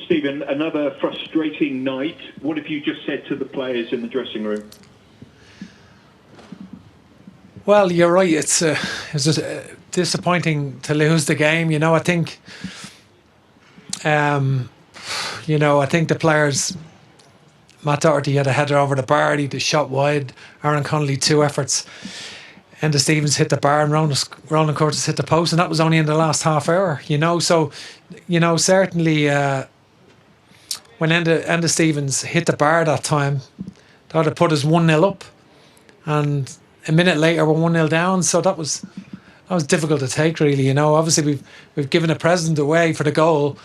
Stephen, another frustrating night. What have you just said to the players in the dressing room? Well, you're right. It's just disappointing to lose the game. I think, I think the players. Matt Doherty had a header over the bar. He had a shot wide. Aaron Connolly 2 efforts. Enda Stevens hit the bar and Ronan Curtis hit the post, and that was only in the last half hour. So, certainly when Enda Stevens hit the bar that time, that would have put us 1-0 up, and a minute later we're 1-0 down. So that was difficult to take, really. Obviously we've given a present away for the goal,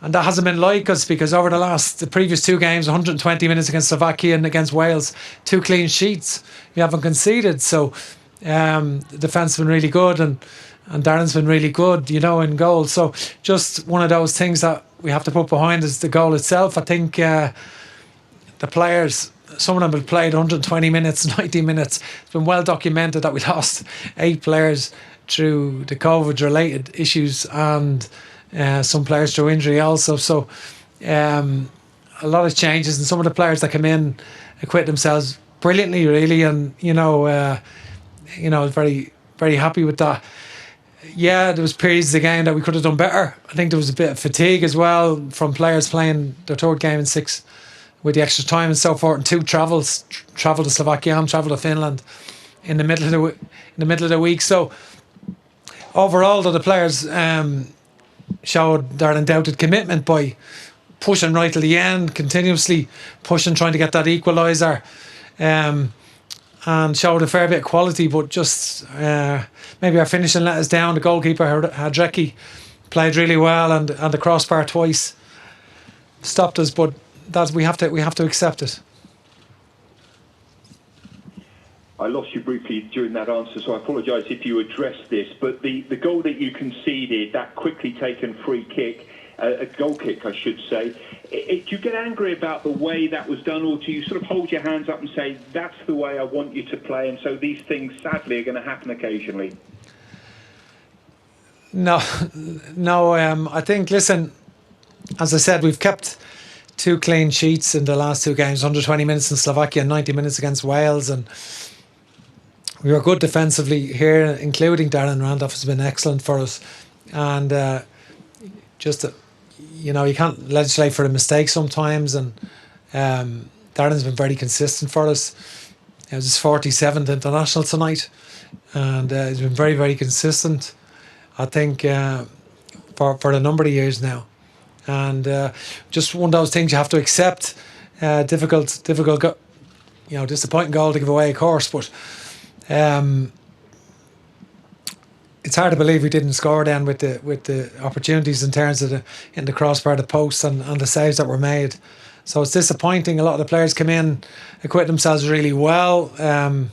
and that hasn't been like us, because over the previous 2 games, 120 minutes against Slovakia and against Wales, 2 clean sheets, we haven't conceded. So the defence has been really good, and Darren's been really good, in goal. So just one of those things that we have to put behind is the goal itself. I think the players, some of them have played 120 minutes, 90 minutes. It's been well documented that we lost 8 players through the COVID-related issues, and some players through injury also. So a lot of changes, and some of the players that come in acquit themselves brilliantly, really, and very, very happy with that. Yeah, there was periods of the game that we could have done better. I think there was a bit of fatigue as well from players playing their 3rd game in 6 with the extra time and so forth, and 2 travels, travel to Slovakia and travel to Finland in the middle of the week. So overall, though, the players showed their undoubted commitment by pushing right till the end, continuously pushing, trying to get that equaliser, and showed a fair bit of quality, but just maybe our finishing let us down. The goalkeeper, Hadrecki, played really well, and the crossbar twice stopped us, but we have to accept it. I lost you briefly during that answer, so I apologise if you addressed this, but the goal that you conceded, that quickly taken free kick, a goal kick, I should say, do you get angry about the way that was done, or do you sort of hold your hands up and say, that's the way I want you to play, and so these things, sadly, are going to happen occasionally? No, I think, listen, as I said, we've kept 2 clean sheets in the last 2 games, 120 minutes in Slovakia and 90 minutes against Wales, and we were good defensively here, including Darren Randolph has been excellent for us. And you can't legislate for a mistake sometimes, and Darren's been very consistent for us. It was his 47th international tonight, and he's been very, very consistent, I think, for a number of years now. And just one of those things you have to accept. Difficult, disappointing goal to give away, of course, but it's hard to believe we didn't score then with the opportunities in terms of in the crossbar, the posts, and the saves that were made. So it's disappointing. A lot of the players come in, acquit themselves really well, so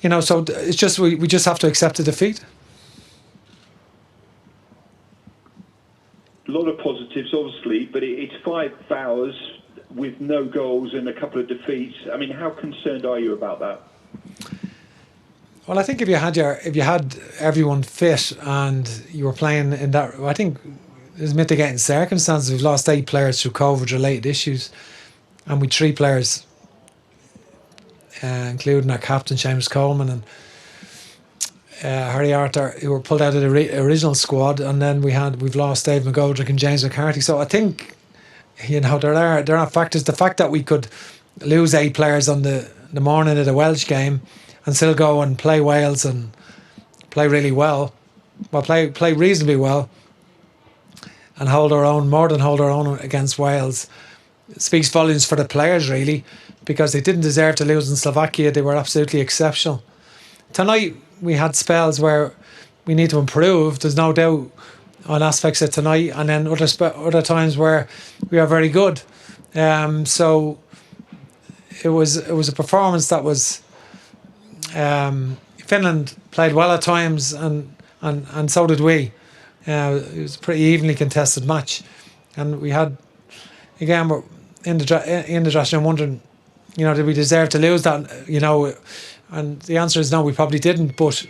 it's just we just have to accept the defeat. A lot of positives, obviously, but it's 5 hours with no goals and a couple of defeats. I mean, how concerned are you about that? Well, I think if you had everyone fit and you were playing in that, I think there's mitigating circumstances. We've lost 8 players through COVID-related issues, and we 3 players, including our captain Seamus Coleman and Harry Arthur, who were pulled out of the original squad, and then we've lost Dave McGoldrick and James McCarthy. So I think there are factors. The fact that we could lose 8 players on the morning of the Welsh game and still go and play Wales and play really well, play reasonably well, and more than hold our own against Wales, speaks volumes for the players, really, because they didn't deserve to lose in Slovakia. They were absolutely exceptional. Tonight we had spells where we need to improve. There's no doubt on aspects of tonight, and then other times where we are very good. So it was a performance that was. Finland played well at times, and so did we. It was a pretty evenly contested match, and we had, again, we're in the dressing room wondering, did we deserve to lose that? And the answer is no, we probably didn't, but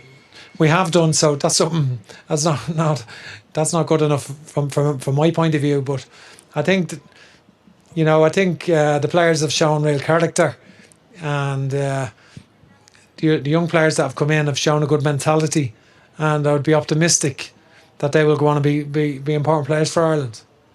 we have done. So that's something that's not that's not good enough from my point of view. But I think the players have shown real character, and the young players that have come in have shown a good mentality, and I would be optimistic that they will go on and be important players for Ireland.